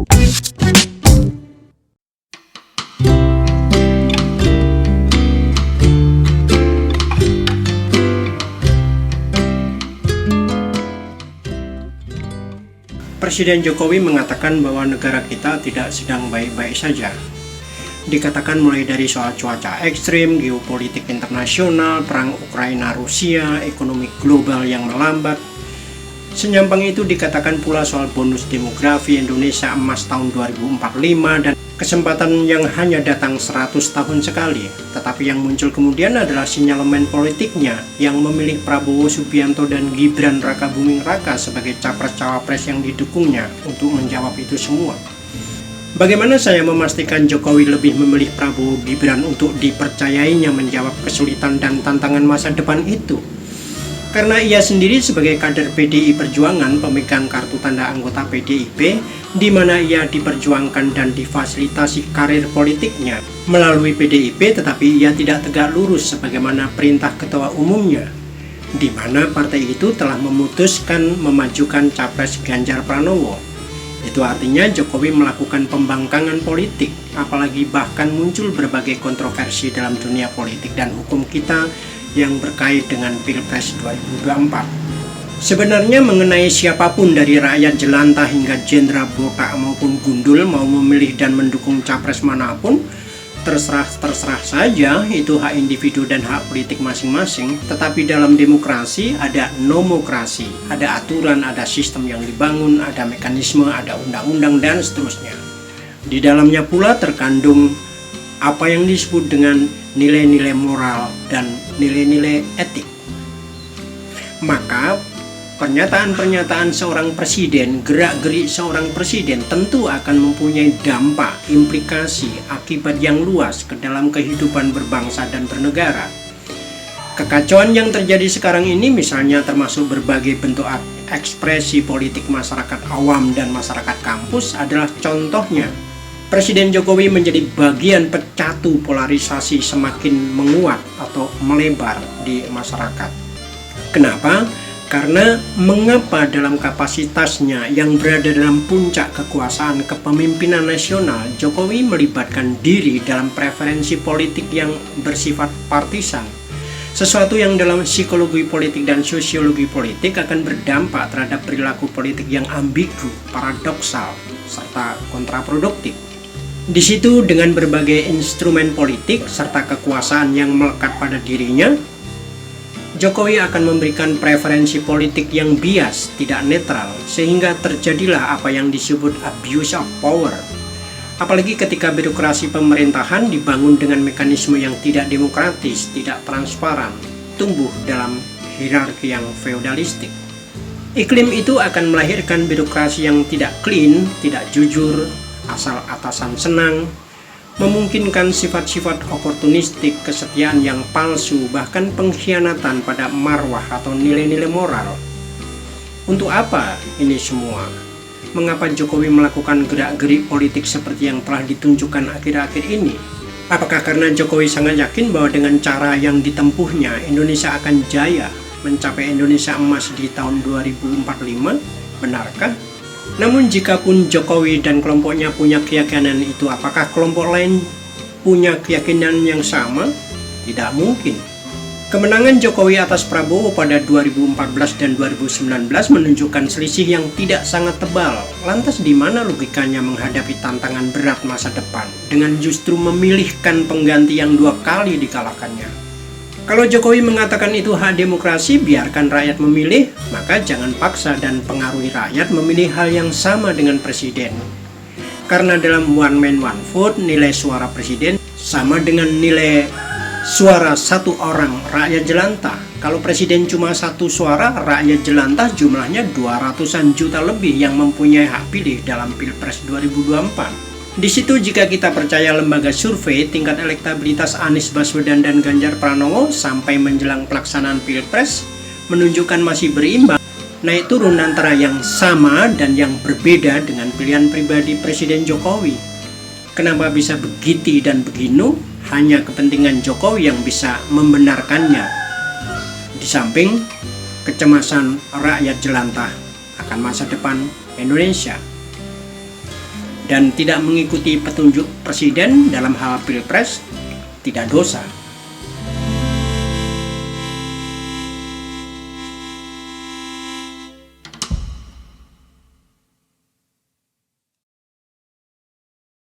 Presiden Jokowi mengatakan bahwa negara kita tidak sedang baik-baik saja. Dikatakan mulai dari soal cuaca ekstrim, geopolitik internasional, perang Ukraina-Rusia, ekonomi global yang melambat. Senyampang itu dikatakan pula soal bonus demografi Indonesia emas tahun 2045 dan kesempatan yang hanya datang 100 tahun sekali. Tetapi yang muncul kemudian adalah sinyalemen politiknya yang memilih Prabowo Subianto dan Gibran Rakabuming Raka sebagai capres-cawapres yang didukungnya untuk menjawab itu semua. Bagaimana saya memastikan Jokowi lebih memilih Prabowo Gibran untuk dipercayainya menjawab kesulitan dan tantangan masa depan itu? Karena ia sendiri sebagai kader PDI Perjuangan pemegang kartu tanda anggota PDIP, di mana ia diperjuangkan dan difasilitasi karir politiknya melalui PDIP, tetapi ia tidak tegak lurus sebagaimana perintah ketua umumnya, di mana partai itu telah memutuskan memajukan capres Ganjar Pranowo. Itu artinya Jokowi melakukan pembangkangan politik, apalagi bahkan muncul berbagai kontroversi dalam dunia politik dan hukum kita yang berkait dengan Pilpres 2024. Sebenarnya mengenai siapapun dari rakyat jelantah hingga jenderal botak maupun gundul mau memilih dan mendukung capres manapun, terserah saja, itu hak individu dan hak politik masing-masing. Tetapi dalam demokrasi ada nomokrasi, ada aturan, ada sistem yang dibangun, ada mekanisme, ada undang-undang dan seterusnya. Di dalamnya pula terkandung apa yang disebut dengan nilai-nilai moral dan nilai-nilai etik. Maka pernyataan-pernyataan seorang presiden, gerak-gerik seorang presiden tentu akan mempunyai dampak, implikasi, akibat yang luas ke dalam kehidupan berbangsa dan bernegara. Kekacauan yang terjadi sekarang ini misalnya termasuk berbagai bentuk ekspresi politik masyarakat awam dan masyarakat kampus adalah contohnya. Presiden Jokowi menjadi bagian pecatu polarisasi semakin menguat atau melebar di masyarakat. Kenapa? Karena mengapa dalam kapasitasnya yang berada dalam puncak kekuasaan kepemimpinan nasional, Jokowi melibatkan diri dalam preferensi politik yang bersifat partisan. Sesuatu yang dalam psikologi politik dan sosiologi politik akan berdampak terhadap perilaku politik yang ambigu, paradoksal, serta kontraproduktif. Di situ dengan berbagai instrumen politik serta kekuasaan yang melekat pada dirinya, Jokowi akan memberikan preferensi politik yang bias, tidak netral, sehingga terjadilah apa yang disebut abuse of power. Apalagi ketika birokrasi pemerintahan dibangun dengan mekanisme yang tidak demokratis, tidak transparan, tumbuh dalam hierarki yang feodalistik. Iklim itu akan melahirkan birokrasi yang tidak clean, tidak jujur, asal atasan senang, memungkinkan sifat-sifat oportunistik, kesetiaan yang palsu, bahkan pengkhianatan pada marwah atau nilai-nilai moral. Untuk apa ini semua? Mengapa Jokowi melakukan gerak-gerik politik seperti yang telah ditunjukkan akhir-akhir ini? Apakah karena Jokowi sangat yakin bahwa dengan cara yang ditempuhnya Indonesia akan jaya mencapai Indonesia emas di tahun 2045? Benarkah? Namun jikapun Jokowi dan kelompoknya punya keyakinan itu, apakah kelompok lain punya keyakinan yang sama? Tidak mungkin. Kemenangan Jokowi atas Prabowo pada 2014 dan 2019 menunjukkan selisih yang tidak sangat tebal. Lantas di mana logikanya menghadapi tantangan berat masa depan dengan justru memilihkan pengganti yang 2 kali dikalahkannya? Kalau Jokowi mengatakan itu hak demokrasi, biarkan rakyat memilih, maka jangan paksa dan pengaruhi rakyat memilih hal yang sama dengan presiden. Karena dalam one man one vote, nilai suara presiden sama dengan nilai suara satu orang rakyat jelantah. Kalau presiden cuma 1 suara, rakyat jelantah jumlahnya 200-an juta lebih yang mempunyai hak pilih dalam Pilpres 2024. Di situ jika kita percaya lembaga survei, tingkat elektabilitas Anies Baswedan dan Ganjar Pranowo sampai menjelang pelaksanaan Pilpres menunjukkan masih berimbang, naik turun antara yang sama dan yang berbeda dengan pilihan pribadi Presiden Jokowi. Kenapa bisa begitu dan beginu? Hanya kepentingan Jokowi yang bisa membenarkannya. Di samping kecemasan rakyat jelantah akan masa depan Indonesia. dan tidak mengikuti petunjuk presiden dalam hal pilpres tidak dosa.